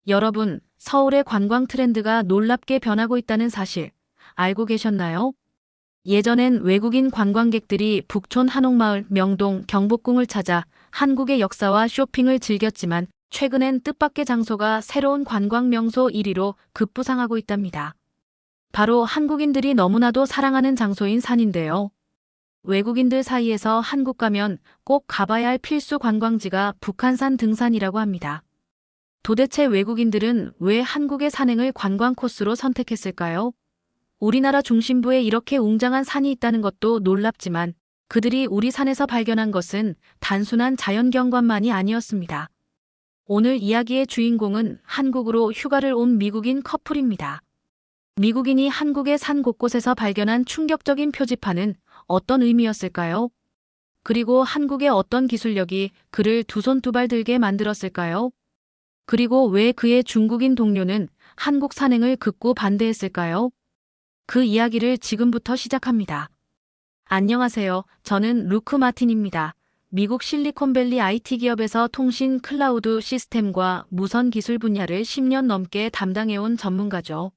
여러분, 서울의 관광 트렌드가 놀랍게 변하고 있다는 사실 알고 계셨나요? 예전엔 외국인 관광객들이 북촌 한옥마을, 명동, 경복궁을 찾아 한국의 역사와 쇼핑을 즐겼지만 최근엔 뜻밖의 장소가 새로운 관광 명소 1위로 급부상하고 있답니다. 바로 한국인들이 너무나도 사랑하는 장소인 산인데요. 외국인들 사이에서 한국 가면 꼭 가봐야 할 필수 관광지가 북한산 등산이라고 합니다. 도대체 외국인들은 왜 한국의 산행을 관광 코스로 선택했을까요? 우리나라 중심부에 이렇게 웅장한 산이 있다는 것도 놀랍지만 그들이 우리 산에서 발견한 것은 단순한 자연경관만이 아니었습니다. 오늘 이야기의 주인공은 한국으로 휴가를 온 미국인 커플입니다. 미국인이 한국의 산 곳곳에서 발견한 충격적인 표지판은 어떤 의미였을까요? 그리고 한국의 어떤 기술력이 그를 두 손 두 발 들게 만들었을까요? 그리고 왜 그의 중국인 동료는 한국 산행을 극구 반대했을까요? 그 이야기를 지금부터 시작합니다. 안녕하세요. 저는 루크 마틴입니다. 미국 실리콘밸리 IT 기업에서 통신 클라우드 시스템과 무선 기술 분야를 10년 넘게 담당해온 전문가죠.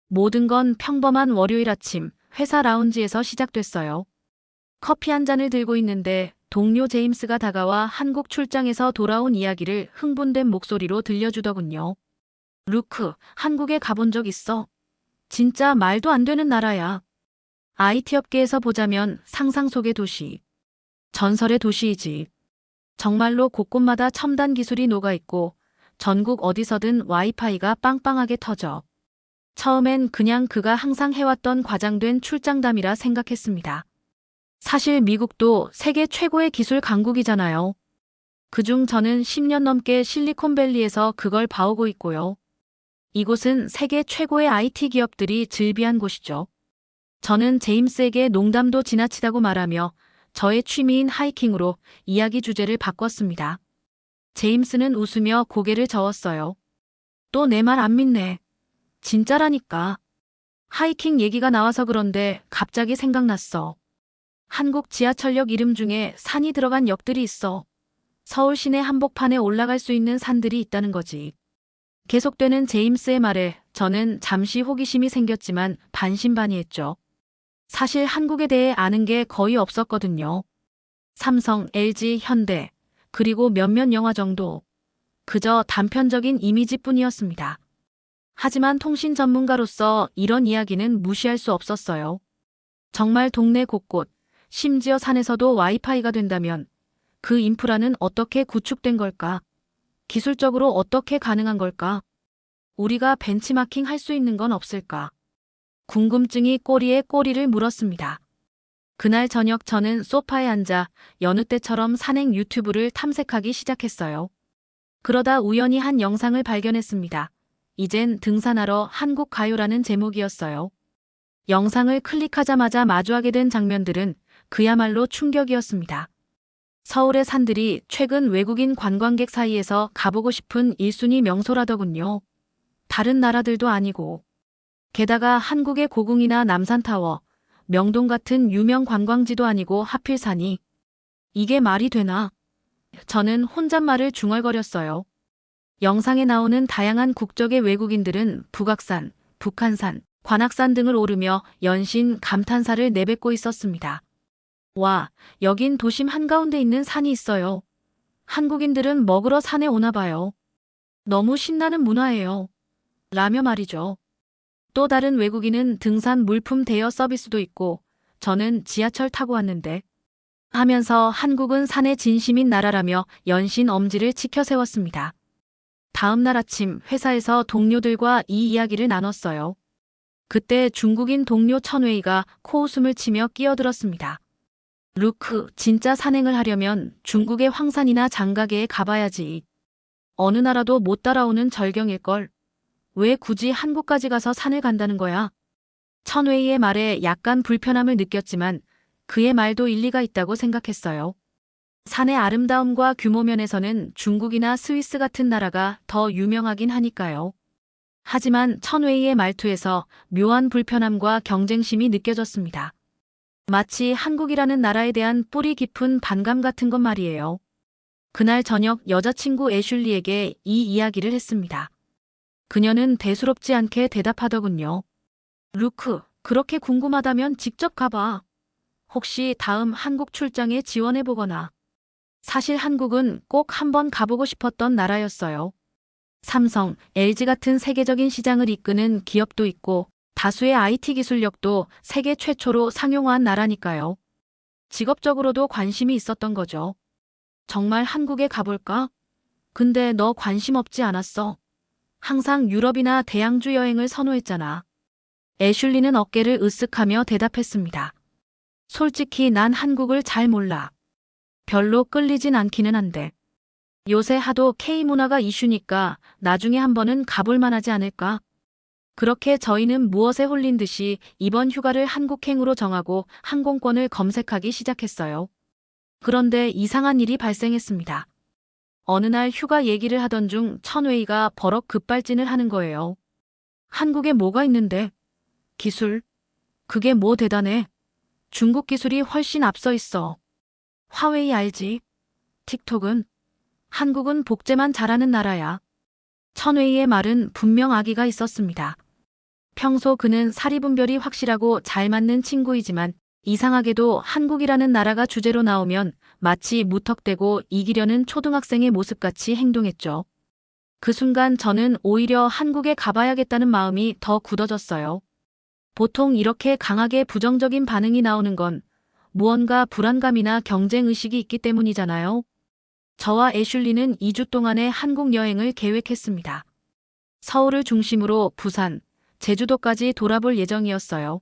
모든 건 평범한 월요일 아침 회사 라운지에서 시작됐어요. 커피 한 잔을 들고 있는데 동료 제임스가 다가와 한국 출장에서 돌아온 이야기를 흥분된 목소리로 들려주더군요. 루크, 한국에 가본 적 있어? 진짜 말도 안 되는 나라야. IT 업계에서 보자면 상상 속의 도시, 전설의 도시이지. 정말로 곳곳마다 첨단 기술이 녹아있고 전국 어디서든 와이파이가 빵빵하게 터져. 처음엔 그냥 그가 항상 해왔던 과장된 출장담이라 생각했습니다. 사실 미국도 세계 최고의 기술 강국이잖아요. 그중 저는 10년 넘게 실리콘밸리에서 그걸 봐오고 있고요. 이곳은 세계 최고의 IT 기업들이 즐비한 곳이죠. 저는 제임스에게 농담도 지나치다고 말하며 저의 취미인 하이킹으로 이야기 주제를 바꿨습니다. 제임스는 웃으며 고개를 저었어요. 또 내 말 안 믿네. 진짜라니까. 하이킹 얘기가 나와서 그런데 갑자기 생각났어. 한국 지하철역 이름 중에 산이 들어간 역들이 있어. 서울 시내 한복판에 올라갈 수 있는 산들이 있다는 거지. 계속되는 제임스의 말에 저는 잠시 호기심이 생겼지만 반신반의했죠. 사실 한국에 대해 아는 게 거의 없었거든요. 삼성, LG, 현대, 그리고 몇몇 영화 정도. 그저 단편적인 이미지뿐이었습니다. 하지만 통신 전문가로서 이런 이야기는 무시할 수 없었어요. 정말 동네 곳곳, 심지어 산에서도 와이파이가 된다면 그 인프라는 어떻게 구축된 걸까? 기술적으로 어떻게 가능한 걸까? 우리가 벤치마킹 할 수 있는 건 없을까? 궁금증이 꼬리에 꼬리를 물었습니다. 그날 저녁 저는 소파에 앉아 여느 때처럼 산행 유튜브를 탐색하기 시작했어요. 그러다 우연히 한 영상을 발견했습니다. 이젠 등산하러 한국 가요라는 제목이었어요. 영상을 클릭하자마자 마주하게 된 장면들은 그야말로 충격이었습니다. 서울의 산들이 최근 외국인 관광객 사이에서 가보고 싶은 1순위 명소라더군요. 다른 나라들도 아니고. 게다가 한국의 고궁이나 남산타워, 명동 같은 유명 관광지도 아니고 하필 산이. 이게 말이 되나? 저는 혼잣말을 중얼거렸어요. 영상에 나오는 다양한 국적의 외국인들은 북악산, 북한산, 관악산 등을 오르며 연신 감탄사를 내뱉고 있었습니다. 와, 여긴 도심 한가운데 있는 산이 있어요. 한국인들은 먹으러 산에 오나 봐요. 너무 신나는 문화예요. 라며 말이죠. 또 다른 외국인은 등산 물품 대여 서비스도 있고 저는 지하철 타고 왔는데 하면서 한국은 산의 진심인 나라라며 연신 엄지를 치켜 세웠습니다. 다음 날 아침 회사에서 동료들과 이 이야기를 나눴어요. 그때 중국인 동료 천웨이가 코웃음을 치며 끼어들었습니다. 루크, 진짜 산행을 하려면 중국의 황산이나 장가게에 가봐야지. 어느 나라도 못 따라오는 절경일걸. 왜 굳이 한국까지 가서 산을 간다는 거야? 천웨이의 말에 약간 불편함을 느꼈지만 그의 말도 일리가 있다고 생각했어요. 산의 아름다움과 규모 면에서는 중국이나 스위스 같은 나라가 더 유명하긴 하니까요. 하지만 천웨이의 말투에서 묘한 불편함과 경쟁심이 느껴졌습니다. 마치 한국이라는 나라에 대한 뿌리 깊은 반감 같은 것 말이에요. 그날 저녁 여자친구 애슐리에게 이 이야기를 했습니다. 그녀는 대수롭지 않게 대답하더군요. 루크, 그렇게 궁금하다면 직접 가봐. 혹시 다음 한국 출장에 지원해보거나. 사실 한국은 꼭 한번 가보고 싶었던 나라였어요. 삼성, LG 같은 세계적인 시장을 이끄는 기업도 있고 다수의 IT 기술력도 세계 최초로 상용화한 나라니까요. 직업적으로도 관심이 있었던 거죠. 정말 한국에 가볼까? 근데 너 관심 없지 않았어? 항상 유럽이나 대양주 여행을 선호했잖아. 애슐리는 어깨를 으쓱하며 대답했습니다. 솔직히 난 한국을 잘 몰라. 별로 끌리진 않기는 한데. 요새 하도 K문화가 이슈니까 나중에 한 번은 가볼 만하지 않을까? 그렇게 저희는 무엇에 홀린 듯이 이번 휴가를 한국행으로 정하고 항공권을 검색하기 시작했어요. 그런데 이상한 일이 발생했습니다. 어느 날 휴가 얘기를 하던 중 천웨이가 버럭 급발진을 하는 거예요. 한국에 뭐가 있는데? 기술? 그게 뭐 대단해? 중국 기술이 훨씬 앞서 있어. 화웨이 알지? 틱톡은? 한국은 복제만 잘하는 나라야. 천웨이의 말은 분명 악의가 있었습니다. 평소 그는 사리분별이 확실하고 잘 맞는 친구이지만 이상하게도 한국이라는 나라가 주제로 나오면 마치 무턱대고 이기려는 초등학생의 모습같이 행동했죠. 그 순간 저는 오히려 한국에 가봐야겠다는 마음이 더 굳어졌어요. 보통 이렇게 강하게 부정적인 반응이 나오는 건 무언가 불안감이나 경쟁의식이 있기 때문이잖아요. 저와 애슐리는 2주 동안의 한국 여행을 계획했습니다. 서울을 중심으로 부산, 제주도까지 돌아볼 예정이었어요.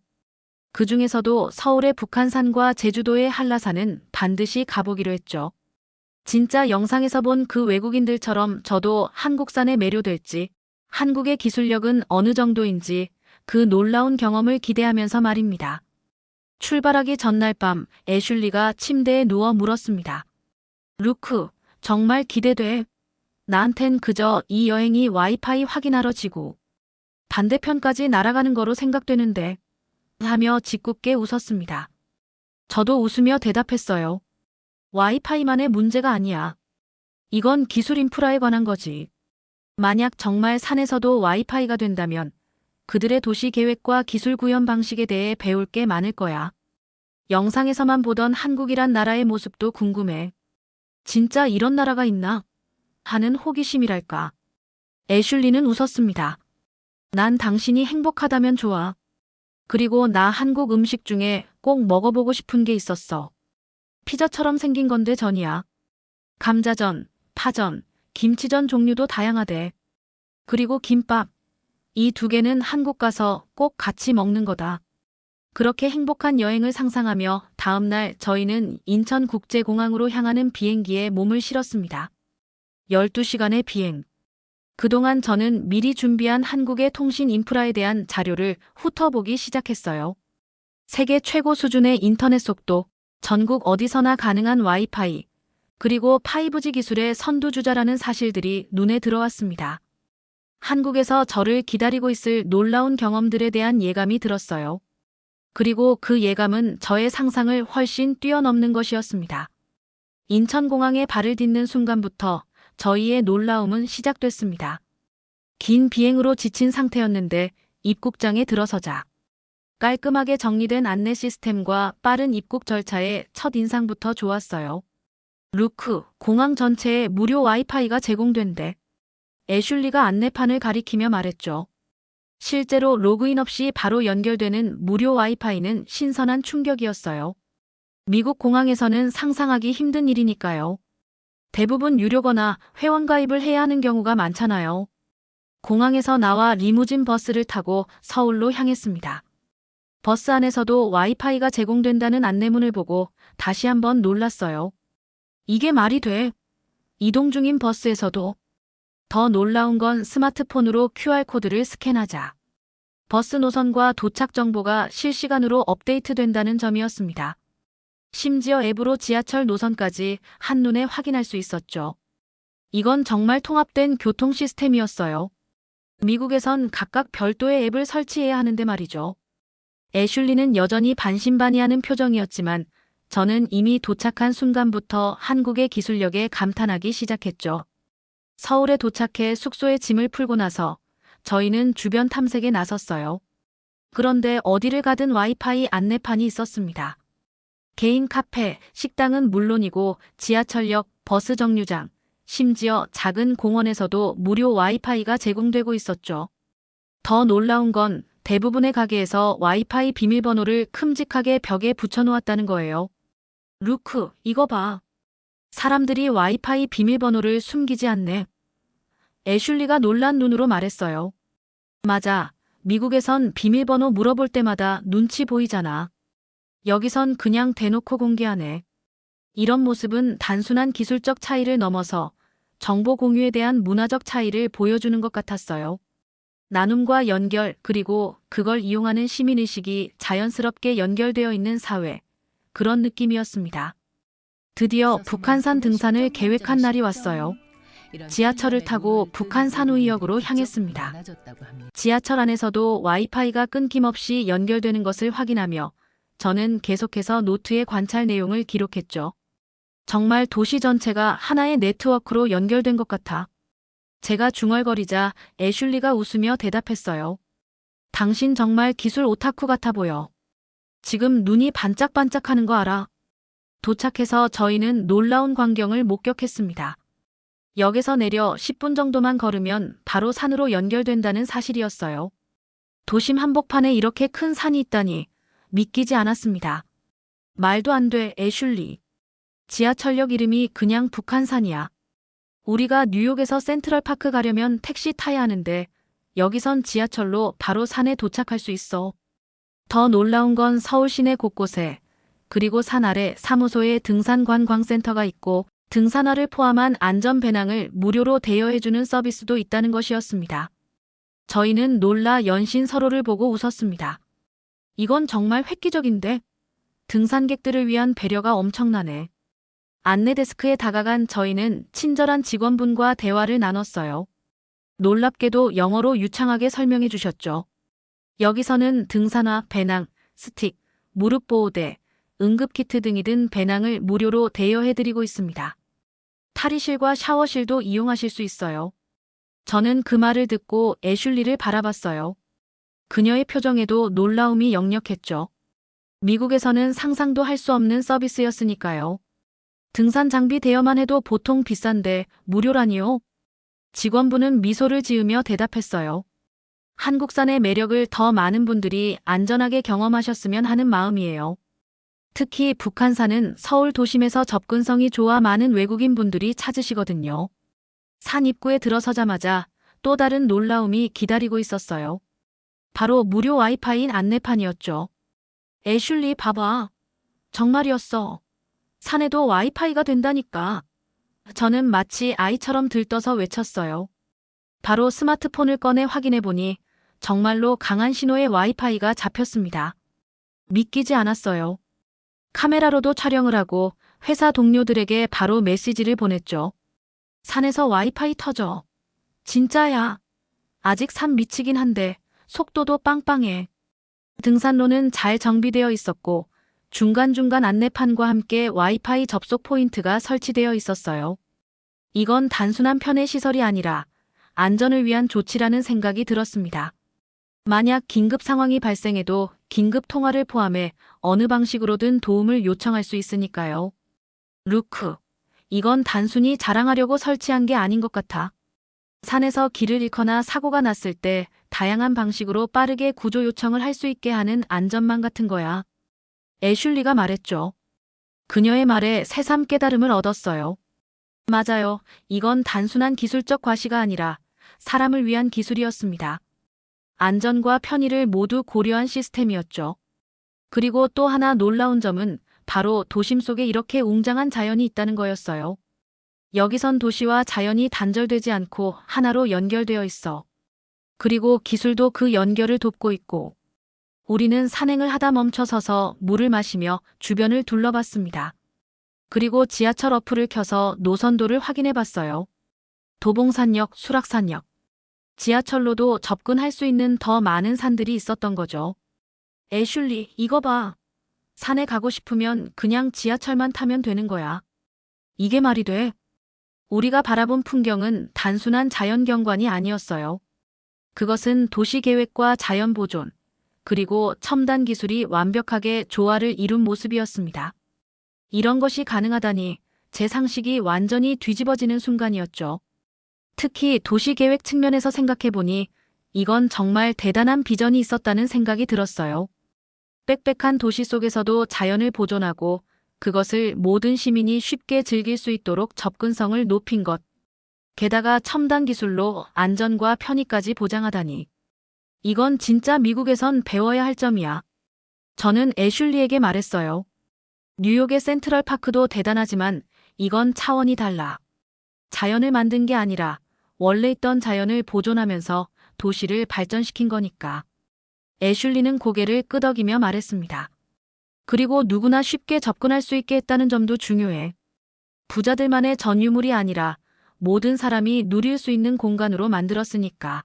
그 중에서도 서울의 북한산과 제주도의 한라산은 반드시 가보기로 했죠. 진짜 영상에서 본 그 외국인들처럼 저도 한국산에 매료될지, 한국의 기술력은 어느 정도인지 그 놀라운 경험을 기대하면서 말입니다. 출발하기 전날 밤 애슐리가 침대에 누워 물었습니다. 루크, 정말 기대돼. 나한텐 그저 이 여행이 와이파이 확인하러 지구 반대편까지 날아가는 거로 생각되는데 하며 짓궂게 웃었습니다. 저도 웃으며 대답했어요. 와이파이만의 문제가 아니야. 이건 기술 인프라에 관한 거지. 만약 정말 산에서도 와이파이가 된다면 그들의 도시 계획과 기술 구현 방식에 대해 배울 게 많을 거야. 영상에서만 보던 한국이란 나라의 모습도 궁금해. 진짜 이런 나라가 있나? 하는 호기심이랄까. 애슐리는 웃었습니다. 난 당신이 행복하다면 좋아. 그리고 나 한국 음식 중에 꼭 먹어보고 싶은 게 있었어. 피자처럼 생긴 건데 전이야. 감자전, 파전, 김치전 종류도 다양하대. 그리고 김밥. 이 두 개는 한국 가서 꼭 같이 먹는 거다. 그렇게 행복한 여행을 상상하며 다음날 저희는 인천국제공항으로 향하는 비행기에 몸을 실었습니다. 12시간의 비행. 그동안 저는 미리 준비한 한국의 통신 인프라에 대한 자료를 훑어보기 시작했어요. 세계 최고 수준의 인터넷 속도, 전국 어디서나 가능한 와이파이, 그리고 5G 기술의 선두주자라는 사실들이 눈에 들어왔습니다. 한국에서 저를 기다리고 있을 놀라운 경험들에 대한 예감이 들었어요. 그리고 그 예감은 저의 상상을 훨씬 뛰어넘는 것이었습니다. 인천공항에 발을 딛는 순간부터 저희의 놀라움은 시작됐습니다. 긴 비행으로 지친 상태였는데 입국장에 들어서자 깔끔하게 정리된 안내 시스템과 빠른 입국 절차에 첫 인상부터 좋았어요. 루크, 공항 전체에 무료 와이파이가 제공된대. 애슐리가 안내판을 가리키며 말했죠. 실제로 로그인 없이 바로 연결되는 무료 와이파이는 신선한 충격이었어요. 미국 공항에서는 상상하기 힘든 일이니까요. 대부분 유료거나 회원가입을 해야 하는 경우가 많잖아요. 공항에서 나와 리무진 버스를 타고 서울로 향했습니다. 버스 안에서도 와이파이가 제공된다는 안내문을 보고 다시 한번 놀랐어요. 이게 말이 돼? 이동 중인 버스에서도. 더 놀라운 건 스마트폰으로 QR코드를 스캔하자 버스 노선과 도착 정보가 실시간으로 업데이트된다는 점이었습니다. 심지어 앱으로 지하철 노선까지 한눈에 확인할 수 있었죠. 이건 정말 통합된 교통 시스템이었어요. 미국에선 각각 별도의 앱을 설치해야 하는데 말이죠. 애슐리는 여전히 반신반의하는 표정이었지만 저는 이미 도착한 순간부터 한국의 기술력에 감탄하기 시작했죠. 서울에 도착해 숙소에 짐을 풀고 나서 저희는 주변 탐색에 나섰어요. 그런데 어디를 가든 와이파이 안내판이 있었습니다. 개인 카페, 식당은 물론이고 지하철역, 버스 정류장, 심지어 작은 공원에서도 무료 와이파이가 제공되고 있었죠. 더 놀라운 건 대부분의 가게에서 와이파이 비밀번호를 큼직하게 벽에 붙여놓았다는 거예요. 루크, 이거 봐. 사람들이 와이파이 비밀번호를 숨기지 않네. 애슐리가 놀란 눈으로 말했어요. 맞아. 미국에선 비밀번호 물어볼 때마다 눈치 보이잖아. 여기선 그냥 대놓고 공개하네. 이런 모습은 단순한 기술적 차이를 넘어서 정보 공유에 대한 문화적 차이를 보여주는 것 같았어요. 나눔과 연결, 그리고 그걸 이용하는 시민의식이 자연스럽게 연결되어 있는 사회. 그런 느낌이었습니다. 드디어 북한산 등산을 계획한 날이 왔어요. 지하철을 타고 북한 산우이역으로 향했습니다. 지하철 안에서도 와이파이가 끊김없이 연결되는 것을 확인하며 저는 계속해서 노트에 관찰 내용을 기록했죠. 정말 도시 전체가 하나의 네트워크로 연결된 것 같아. 제가 중얼거리자 애슐리가 웃으며 대답했어요. 당신 정말 기술 오타쿠 같아 보여. 지금 눈이 반짝반짝하는 거 알아? 도착해서 저희는 놀라운 광경을 목격했습니다. 역에서 내려 10분 정도만 걸으면 바로 산으로 연결된다는 사실이었어요. 도심 한복판에 이렇게 큰 산이 있다니 믿기지 않았습니다. 말도 안 돼, 애슐리. 지하철역 이름이 그냥 북한산이야. 우리가 뉴욕에서 센트럴파크 가려면 택시 타야 하는데 여기선 지하철로 바로 산에 도착할 수 있어. 더 놀라운 건 서울 시내 곳곳에, 그리고 산 아래 사무소에 등산관광센터가 있고 등산화를 포함한 안전배낭을 무료로 대여해주는 서비스도 있다는 것이었습니다. 저희는 놀라 연신 서로를 보고 웃었습니다. 이건 정말 획기적인데? 등산객들을 위한 배려가 엄청나네. 안내 데스크에 다가간 저희는 친절한 직원분과 대화를 나눴어요. 놀랍게도 영어로 유창하게 설명해 주셨죠. 여기서는 등산화, 배낭, 스틱, 무릎 보호대, 응급키트 등이 든 배낭을 무료로 대여해드리고 있습니다. 탈의실과 샤워실도 이용하실 수 있어요. 저는 그 말을 듣고 애슐리를 바라봤어요. 그녀의 표정에도 놀라움이 역력했죠. 미국에서는 상상도 할 수 없는 서비스였으니까요. 등산 장비 대여만 해도 보통 비싼데 무료라니요? 직원분은 미소를 지으며 대답했어요. 한국산의 매력을 더 많은 분들이 안전하게 경험하셨으면 하는 마음이에요. 특히 북한산은 서울 도심에서 접근성이 좋아 많은 외국인 분들이 찾으시거든요. 산 입구에 들어서자마자 또 다른 놀라움이 기다리고 있었어요. 바로 무료 와이파이 안내판이었죠. 애슐리 봐봐. 정말이었어. 산에도 와이파이가 된다니까. 저는 마치 아이처럼 들떠서 외쳤어요. 바로 스마트폰을 꺼내 확인해보니 정말로 강한 신호의 와이파이가 잡혔습니다. 믿기지 않았어요. 카메라로도 촬영을 하고 회사 동료들에게 바로 메시지를 보냈죠. 산에서 와이파이 터져. 진짜야. 아직 산 미치긴 한데 속도도 빵빵해. 등산로는 잘 정비되어 있었고 중간중간 안내판과 함께 와이파이 접속 포인트가 설치되어 있었어요. 이건 단순한 편의 시설이 아니라 안전을 위한 조치라는 생각이 들었습니다. 만약 긴급 상황이 발생해도 긴급 통화를 포함해 어느 방식으로든 도움을 요청할 수 있으니까요. 루크, 이건 단순히 자랑하려고 설치한 게 아닌 것 같아. 산에서 길을 잃거나 사고가 났을 때 다양한 방식으로 빠르게 구조 요청을 할 수 있게 하는 안전망 같은 거야. 애슐리가 말했죠. 그녀의 말에 새삼 깨달음을 얻었어요. 맞아요. 이건 단순한 기술적 과시가 아니라 사람을 위한 기술이었습니다. 안전과 편의를 모두 고려한 시스템이었죠. 그리고 또 하나 놀라운 점은 바로 도심 속에 이렇게 웅장한 자연이 있다는 거였어요. 여기선 도시와 자연이 단절되지 않고 하나로 연결되어 있어. 그리고 기술도 그 연결을 돕고 있고. 우리는 산행을 하다 멈춰서서 물을 마시며 주변을 둘러봤습니다. 그리고 지하철 어플을 켜서 노선도를 확인해 봤어요. 도봉산역, 수락산역. 지하철로도 접근할 수 있는 더 많은 산들이 있었던 거죠. 애슐리, 이거 봐. 산에 가고 싶으면 그냥 지하철만 타면 되는 거야. 이게 말이 돼? 우리가 바라본 풍경은 단순한 자연경관이 아니었어요. 그것은 도시 계획과 자연 보존, 그리고 첨단 기술이 완벽하게 조화를 이룬 모습이었습니다. 이런 것이 가능하다니 제 상식이 완전히 뒤집어지는 순간이었죠. 특히 도시 계획 측면에서 생각해보니 이건 정말 대단한 비전이 있었다는 생각이 들었어요. 빽빽한 도시 속에서도 자연을 보존하고 그것을 모든 시민이 쉽게 즐길 수 있도록 접근성을 높인 것. 게다가 첨단 기술로 안전과 편의까지 보장하다니. 이건 진짜 미국에선 배워야 할 점이야. 저는 애슐리에게 말했어요. 뉴욕의 센트럴 파크도 대단하지만 이건 차원이 달라. 자연을 만든 게 아니라 원래 있던 자연을 보존하면서 도시를 발전시킨 거니까. 애슐리는 고개를 끄덕이며 말했습니다. 그리고 누구나 쉽게 접근할 수 있게 했다는 점도 중요해. 부자들만의 전유물이 아니라 모든 사람이 누릴 수 있는 공간으로 만들었으니까.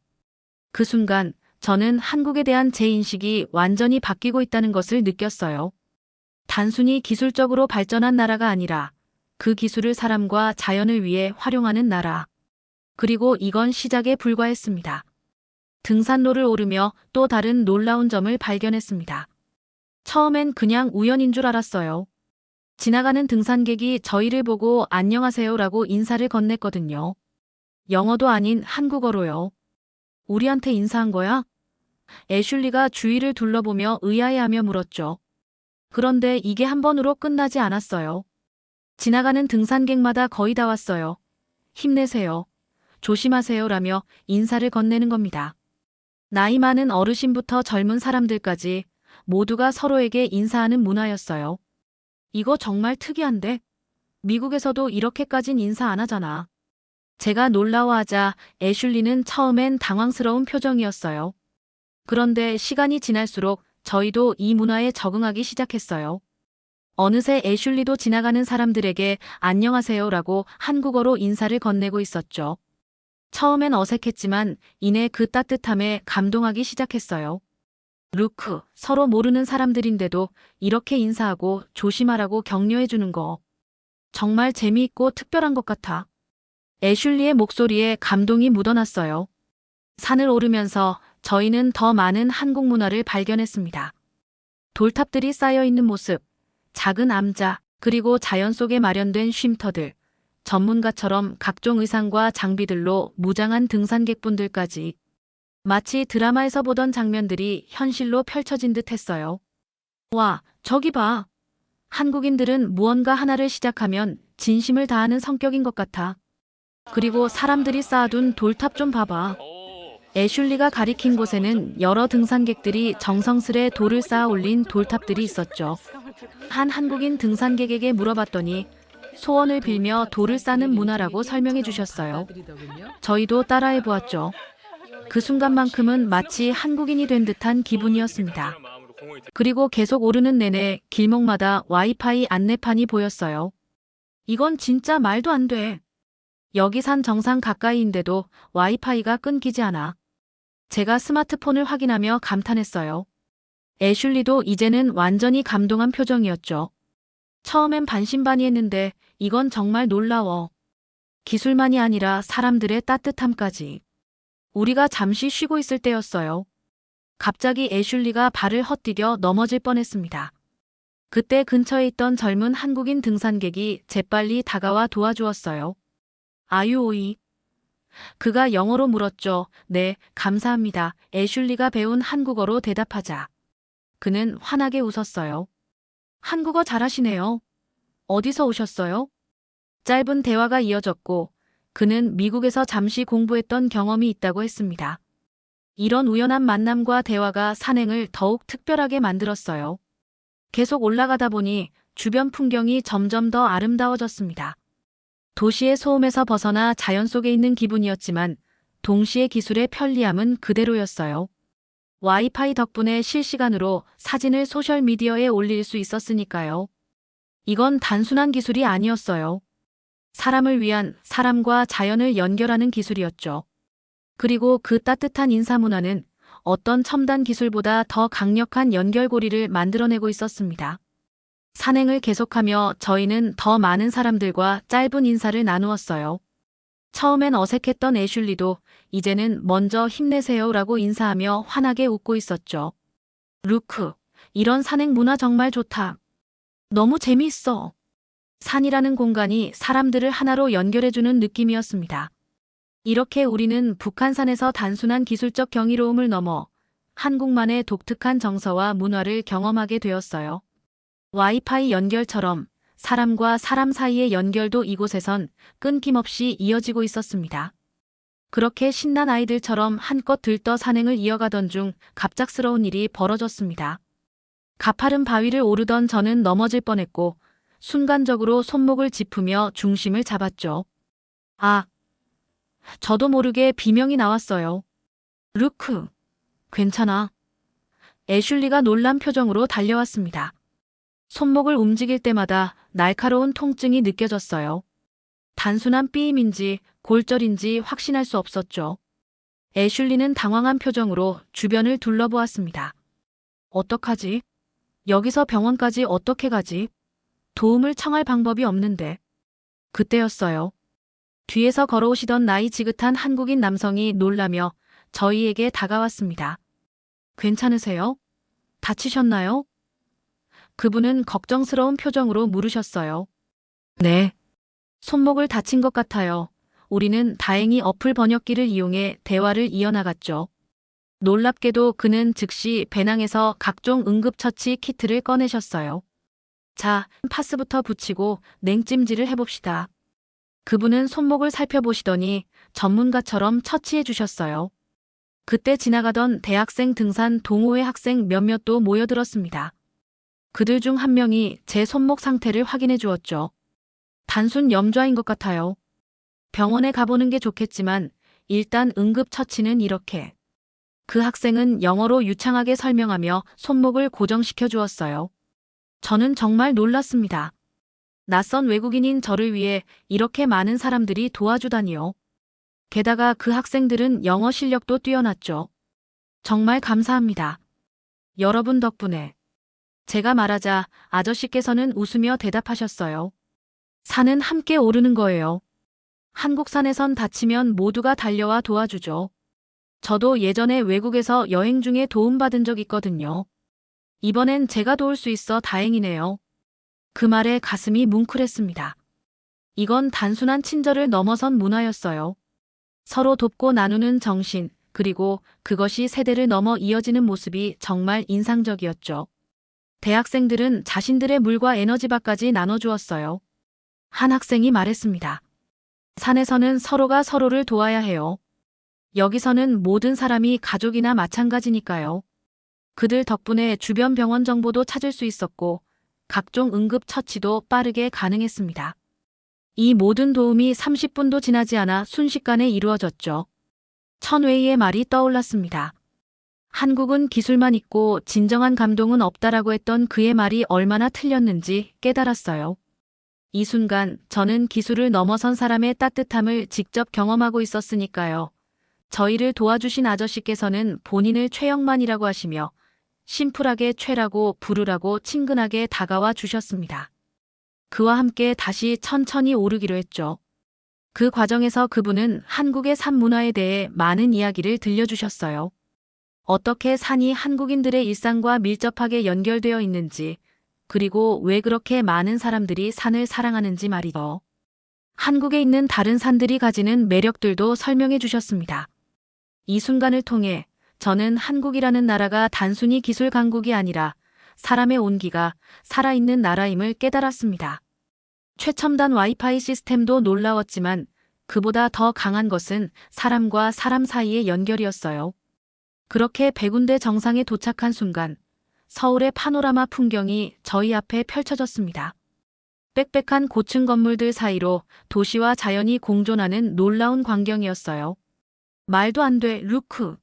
그 순간 저는 한국에 대한 제 인식이 완전히 바뀌고 있다는 것을 느꼈어요. 단순히 기술적으로 발전한 나라가 아니라 그 기술을 사람과 자연을 위해 활용하는 나라. 그리고 이건 시작에 불과했습니다. 등산로를 오르며 또 다른 놀라운 점을 발견했습니다. 처음엔 그냥 우연인 줄 알았어요. 지나가는 등산객이 저희를 보고 안녕하세요라고 인사를 건넸거든요. 영어도 아닌 한국어로요. 우리한테 인사한 거야? 애슐리가 주위를 둘러보며 의아해하며 물었죠. 그런데 이게 한 번으로 끝나지 않았어요. 지나가는 등산객마다 거의 다 왔어요. 힘내세요. 조심하세요라며 인사를 건네는 겁니다. 나이 많은 어르신부터 젊은 사람들까지 모두가 서로에게 인사하는 문화였어요. 이거 정말 특이한데? 미국에서도 이렇게까진 인사 안 하잖아. 제가 놀라워하자 애슐리는 처음엔 당황스러운 표정이었어요. 그런데 시간이 지날수록 저희도 이 문화에 적응하기 시작했어요. 어느새 애슐리도 지나가는 사람들에게 안녕하세요라고 한국어로 인사를 건네고 있었죠. 처음엔 어색했지만 이내 그 따뜻함에 감동하기 시작했어요. 루크, 서로 모르는 사람들인데도 이렇게 인사하고 조심하라고 격려해주는 거. 정말 재미있고 특별한 것 같아. 애슐리의 목소리에 감동이 묻어났어요. 산을 오르면서 저희는 더 많은 한국 문화를 발견했습니다. 돌탑들이 쌓여있는 모습, 작은 암자, 그리고 자연 속에 마련된 쉼터들, 전문가처럼 각종 의상과 장비들로 무장한 등산객분들까지. 마치 드라마에서 보던 장면들이 현실로 펼쳐진 듯 했어요. 와, 저기 봐. 한국인들은 무언가 하나를 시작하면 진심을 다하는 성격인 것 같아. 그리고 사람들이 쌓아둔 돌탑 좀 봐봐. 애슐리가 가리킨 곳에는 여러 등산객들이 정성스레 돌을 쌓아 올린 돌탑들이 있었죠. 한 한국인 등산객에게 물어봤더니 소원을 빌며 돌을 쌓는 문화라고 설명해 주셨어요. 저희도 따라해 보았죠. 그 순간만큼은 마치 한국인이 된 듯한 기분이었습니다. 그리고 계속 오르는 내내 길목마다 와이파이 안내판이 보였어요. 이건 진짜 말도 안 돼. 여기 산 정상 가까이인데도 와이파이가 끊기지 않아. 제가 스마트폰을 확인하며 감탄했어요. 애슐리도 이제는 완전히 감동한 표정이었죠. 처음엔 반신반의했는데 이건 정말 놀라워. 기술만이 아니라 사람들의 따뜻함까지. 우리가 잠시 쉬고 있을 때였어요. 갑자기 애슐리가 발을 헛디뎌 넘어질 뻔했습니다. 그때 근처에 있던 젊은 한국인 등산객이 재빨리 다가와 도와주었어요. 아유오이. 그가 영어로 물었죠. 네, 감사합니다. 애슐리가 배운 한국어로 대답하자. 그는 환하게 웃었어요. 한국어 잘하시네요. 어디서 오셨어요? 짧은 대화가 이어졌고 그는 미국에서 잠시 공부했던 경험이 있다고 했습니다. 이런 우연한 만남과 대화가 산행을 더욱 특별하게 만들었어요. 계속 올라가다 보니 주변 풍경이 점점 더 아름다워졌습니다. 도시의 소음에서 벗어나 자연 속에 있는 기분이었지만 동시에 기술의 편리함은 그대로였어요. 와이파이 덕분에 실시간으로 사진을 소셜미디어에 올릴 수 있었으니까요. 이건 단순한 기술이 아니었어요. 사람을 위한 사람과 자연을 연결하는 기술이었죠. 그리고 그 따뜻한 인사문화는 어떤 첨단 기술보다 더 강력한 연결고리를 만들어내고 있었습니다. 산행을 계속하며 저희는 더 많은 사람들과 짧은 인사를 나누었어요. 처음엔 어색했던 애슐리도 이제는 먼저 힘내세요라고 인사하며 환하게 웃고 있었죠. 루크, 이런 산행 문화 정말 좋다. 너무 재미있어. 산이라는 공간이 사람들을 하나로 연결해주는 느낌이었습니다. 이렇게 우리는 북한산에서 단순한 기술적 경이로움을 넘어 한국만의 독특한 정서와 문화를 경험하게 되었어요. 와이파이 연결처럼 사람과 사람 사이의 연결도 이곳에선 끊김없이 이어지고 있었습니다. 그렇게 신난 아이들처럼 한껏 들떠 산행을 이어가던 중 갑작스러운 일이 벌어졌습니다. 가파른 바위를 오르던 저는 넘어질 뻔했고 순간적으로 손목을 짚으며 중심을 잡았죠. 아, 저도 모르게 비명이 나왔어요. 루크, 괜찮아. 애슐리가 놀란 표정으로 달려왔습니다. 손목을 움직일 때마다 날카로운 통증이 느껴졌어요. 단순한 삐임인지 골절인지 확신할 수 없었죠. 애슐리는 당황한 표정으로 주변을 둘러보았습니다. 어떡하지? 여기서 병원까지 어떻게 가지? 도움을 청할 방법이 없는데. 그때였어요. 뒤에서 걸어오시던 나이 지긋한 한국인 남성이 놀라며 저희에게 다가왔습니다. 괜찮으세요? 다치셨나요? 그분은 걱정스러운 표정으로 물으셨어요. 네. 손목을 다친 것 같아요. 우리는 다행히 어플 번역기를 이용해 대화를 이어나갔죠. 놀랍게도 그는 즉시 배낭에서 각종 응급처치 키트를 꺼내셨어요. 자, 파스부터 붙이고 냉찜질을 해봅시다. 그분은 손목을 살펴보시더니 전문가처럼 처치해 주셨어요. 그때 지나가던 대학생 등산 동호회 학생 몇몇도 모여들었습니다. 그들 중 한 명이 제 손목 상태를 확인해 주었죠. 단순 염좌인 것 같아요. 병원에 가보는 게 좋겠지만 일단 응급처치는 이렇게. 그 학생은 영어로 유창하게 설명하며 손목을 고정시켜 주었어요. 저는 정말 놀랐습니다. 낯선 외국인인 저를 위해 이렇게 많은 사람들이 도와주다니요. 게다가 그 학생들은 영어 실력도 뛰어났죠. 정말 감사합니다. 여러분 덕분에. 제가 말하자 아저씨께서는 웃으며 대답하셨어요. 산은 함께 오르는 거예요. 한국 산에선 다치면 모두가 달려와 도와주죠. 저도 예전에 외국에서 여행 중에 도움받은 적 있거든요. 이번엔 제가 도울 수 있어 다행이네요. 그 말에 가슴이 뭉클했습니다. 이건 단순한 친절을 넘어선 문화였어요. 서로 돕고 나누는 정신, 그리고 그것이 세대를 넘어 이어지는 모습이 정말 인상적이었죠. 대학생들은 자신들의 물과 에너지바까지 나눠주었어요. 한 학생이 말했습니다. 산에서는 서로가 서로를 도와야 해요. 여기서는 모든 사람이 가족이나 마찬가지니까요. 그들 덕분에 주변 병원 정보도 찾을 수 있었고 각종 응급 처치도 빠르게 가능했습니다. 이 모든 도움이 30분도 지나지 않아 순식간에 이루어졌죠. 천웨이의 말이 떠올랐습니다. 한국은 기술만 있고 진정한 감동은 없다라고 했던 그의 말이 얼마나 틀렸는지 깨달았어요. 이 순간 저는 기술을 넘어선 사람의 따뜻함을 직접 경험하고 있었으니까요. 저희를 도와주신 아저씨께서는 본인을 최영만이라고 하시며 심플하게 최라고 부르라고 친근하게 다가와 주셨습니다. 그와 함께 다시 천천히 오르기로 했죠. 그 과정에서 그분은 한국의 산 문화에 대해 많은 이야기를 들려주셨어요. 어떻게 산이 한국인들의 일상과 밀접하게 연결되어 있는지, 그리고 왜 그렇게 많은 사람들이 산을 사랑하는지 말이죠. 한국에 있는 다른 산들이 가지는 매력들도 설명해 주셨습니다. 이 순간을 통해 저는 한국이라는 나라가 단순히 기술 강국이 아니라 사람의 온기가 살아있는 나라임을 깨달았습니다. 최첨단 와이파이 시스템도 놀라웠지만 그보다 더 강한 것은 사람과 사람 사이의 연결이었어요. 그렇게 백운대 정상에 도착한 순간 서울의 파노라마 풍경이 저희 앞에 펼쳐졌습니다. 빽빽한 고층 건물들 사이로 도시와 자연이 공존하는 놀라운 광경이었어요. 말도 안 돼, 루크.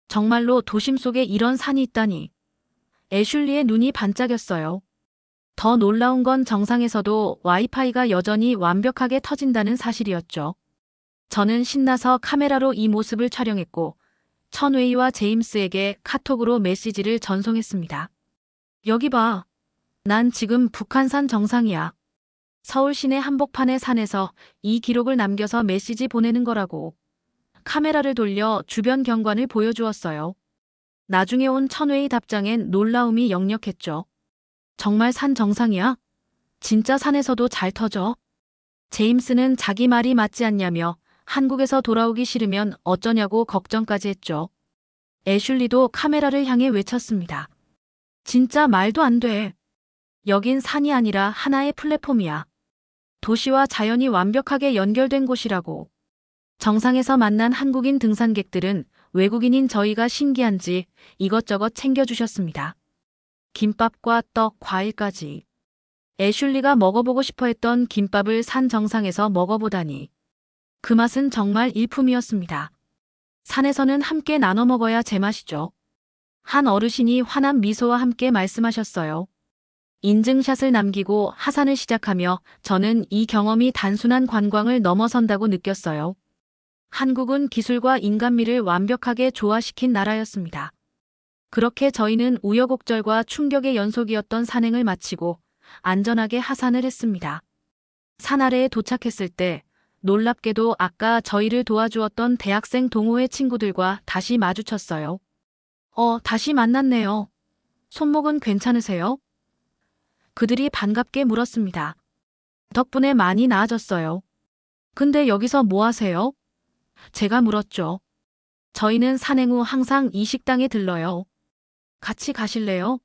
정말로 도심 속에 이런 산이 있다니. 애슐리의 눈이 반짝였어요. 더 놀라운 건 정상에서도 와이파이가 여전히 완벽하게 터진다는 사실이었죠. 저는 신나서 카메라로 이 모습을 촬영했고 천웨이와 제임스에게 카톡으로 메시지를 전송했습니다. 여기 봐. 난 지금 북한산 정상이야. 서울 시내 한복판의 산에서 이 기록을 남겨서 메시지 보내는 거라고. 카메라를 돌려 주변 경관을 보여주었어요. 나중에 온 천웨이 답장엔 놀라움이 역력했죠. 정말 산 정상이야? 진짜 산에서도 잘 터져? 제임스는 자기 말이 맞지 않냐며 한국에서 돌아오기 싫으면 어쩌냐고 걱정까지 했죠. 애슐리도 카메라를 향해 외쳤습니다. 진짜 말도 안 돼. 여긴 산이 아니라 하나의 플랫폼이야. 도시와 자연이 완벽하게 연결된 곳이라고. 정상에서 만난 한국인 등산객들은 외국인인 저희가 신기한지 이것저것 챙겨주셨습니다. 김밥과 떡, 과일까지. 애슐리가 먹어보고 싶어 했던 김밥을 산 정상에서 먹어보다니. 그 맛은 정말 일품이었습니다. 산에서는 함께 나눠 먹어야 제맛이죠. 한 어르신이 환한 미소와 함께 말씀하셨어요. 인증샷을 남기고 하산을 시작하며 저는 이 경험이 단순한 관광을 넘어선다고 느꼈어요. 한국은 기술과 인간미를 완벽하게 조화시킨 나라였습니다. 그렇게 저희는 우여곡절과 충격의 연속이었던 산행을 마치고 안전하게 하산을 했습니다. 산 아래에 도착했을 때 놀랍게도 아까 저희를 도와주었던 대학생 동호회 친구들과 다시 마주쳤어요. 다시 만났네요. 손목은 괜찮으세요? 그들이 반갑게 물었습니다. 덕분에 많이 나아졌어요. 근데 여기서 뭐 하세요? 제가 물었죠. 저희는 산행 후 항상 이 식당에 들러요. 같이 가실래요?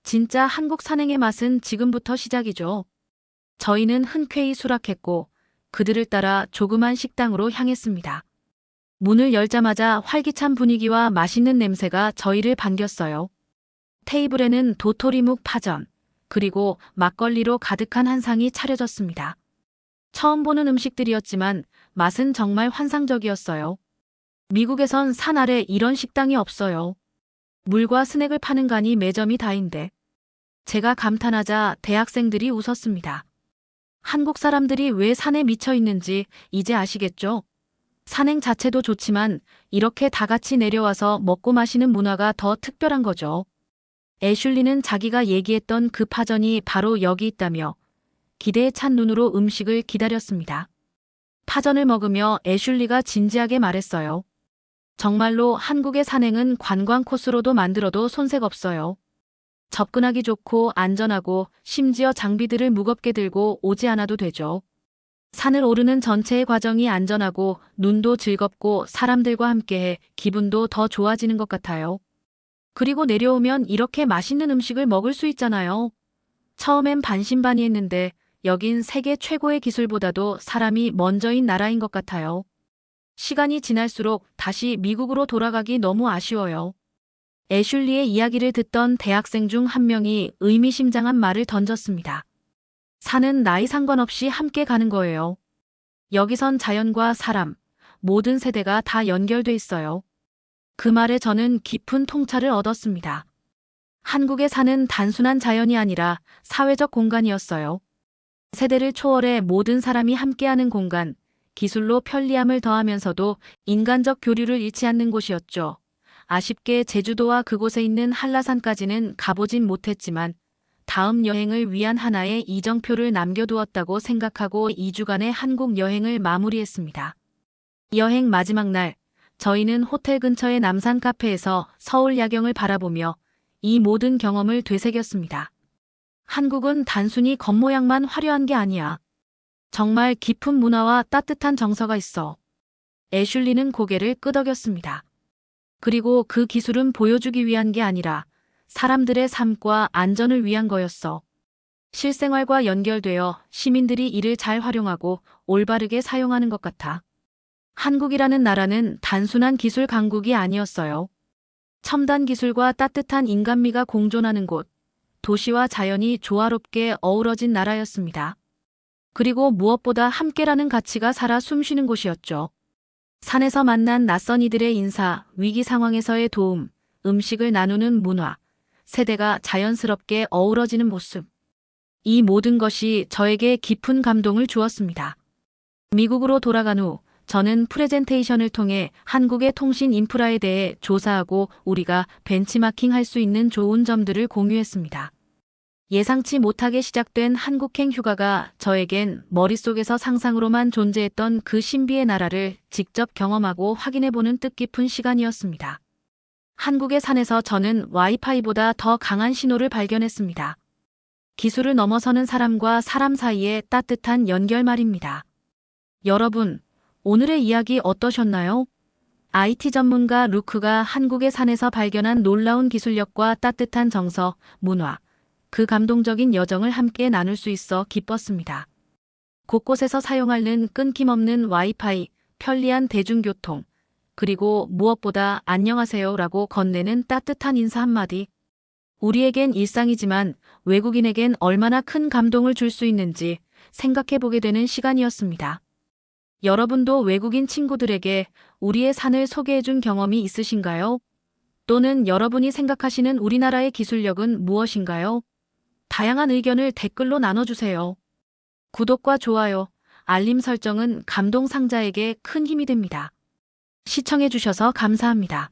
진짜 한국 산행의 맛은 지금부터 시작이죠. 저희는 흔쾌히 수락했고 그들을 따라 조그만 식당으로 향했습니다. 문을 열자마자 활기찬 분위기와 맛있는 냄새가 저희를 반겼어요. 테이블에는 도토리묵 파전, 그리고 막걸리로 가득한 한 상이 차려졌습니다. 처음 보는 음식들이었지만 맛은 정말 환상적이었어요. 미국에선 산 아래 이런 식당이 없어요. 물과 스낵을 파는 간이 매점이 다인데. 제가 감탄하자 대학생들이 웃었습니다. 한국 사람들이 왜 산에 미쳐 있는지 이제 아시겠죠? 산행 자체도 좋지만 이렇게 다 같이 내려와서 먹고 마시는 문화가 더 특별한 거죠. 애슐리는 자기가 얘기했던 그 파전이 바로 여기 있다며 기대에 찬 눈으로 음식을 기다렸습니다. 파전을 먹으며 애슐리가 진지하게 말했어요. 정말로 한국의 산행은 관광 코스로도 만들어도 손색 없어요. 접근하기 좋고 안전하고 심지어 장비들을 무겁게 들고 오지 않아도 되죠. 산을 오르는 전체의 과정이 안전하고 눈도 즐겁고 사람들과 함께해 기분도 더 좋아지는 것 같아요. 그리고 내려오면 이렇게 맛있는 음식을 먹을 수 있잖아요. 처음엔 반신반의했는데 여긴 세계 최고의 기술보다도 사람이 먼저인 나라인 것 같아요. 시간이 지날수록 다시 미국으로 돌아가기 너무 아쉬워요. 애슐리의 이야기를 듣던 대학생 중 한 명이 의미심장한 말을 던졌습니다. 산은 나이 상관없이 함께 가는 거예요. 여기선 자연과 사람, 모든 세대가 다 연결돼 있어요. 그 말에 저는 깊은 통찰을 얻었습니다. 한국의 산은 단순한 자연이 아니라 사회적 공간이었어요. 세대를 초월해 모든 사람이 함께하는 공간, 기술로 편리함을 더하면서도 인간적 교류를 잃지 않는 곳이었죠. 아쉽게 제주도와 그곳에 있는 한라산까지는 가보진 못했지만 다음 여행을 위한 하나의 이정표를 남겨두었다고 생각하고 2주간의 한국 여행을 마무리했습니다. 여행 마지막 날, 저희는 호텔 근처의 남산 카페에서 서울 야경을 바라보며 이 모든 경험을 되새겼습니다. 한국은 단순히 겉모양만 화려한 게 아니야. 정말 깊은 문화와 따뜻한 정서가 있어. 애슐리는 고개를 끄덕였습니다. 그리고 그 기술은 보여주기 위한 게 아니라 사람들의 삶과 안전을 위한 거였어. 실생활과 연결되어 시민들이 이를 잘 활용하고 올바르게 사용하는 것 같아. 한국이라는 나라는 단순한 기술 강국이 아니었어요. 첨단 기술과 따뜻한 인간미가 공존하는 곳, 도시와 자연이 조화롭게 어우러진 나라였습니다. 그리고 무엇보다 함께라는 가치가 살아 숨쉬는 곳이었죠. 산에서 만난 낯선 이들의 인사, 위기 상황에서의 도움, 음식을 나누는 문화, 세대가 자연스럽게 어우러지는 모습. 이 모든 것이 저에게 깊은 감동을 주었습니다. 미국으로 돌아간 후 저는 프레젠테이션을 통해 한국의 통신 인프라에 대해 조사하고 우리가 벤치마킹할 수 있는 좋은 점들을 공유했습니다. 예상치 못하게 시작된 한국행 휴가가 저에겐 머릿속에서 상상으로만 존재했던 그 신비의 나라를 직접 경험하고 확인해보는 뜻깊은 시간이었습니다. 한국의 산에서 저는 와이파이보다 더 강한 신호를 발견했습니다. 기술을 넘어서는 사람과 사람 사이의 따뜻한 연결 말입니다. 여러분, 오늘의 이야기 어떠셨나요? IT 전문가 루크가 한국의 산에서 발견한 놀라운 기술력과 따뜻한 정서, 문화, 그 감동적인 여정을 함께 나눌 수 있어 기뻤습니다. 곳곳에서 사용하는 끊김없는 와이파이, 편리한 대중교통, 그리고 무엇보다 안녕하세요라고 건네는 따뜻한 인사 한마디. 우리에겐 일상이지만 외국인에겐 얼마나 큰 감동을 줄 수 있는지 생각해보게 되는 시간이었습니다. 여러분도 외국인 친구들에게 우리의 산을 소개해준 경험이 있으신가요? 또는 여러분이 생각하시는 우리나라의 기술력은 무엇인가요? 다양한 의견을 댓글로 나눠주세요. 구독과 좋아요, 알림 설정은 감동 상자에게 큰 힘이 됩니다. 시청해주셔서 감사합니다.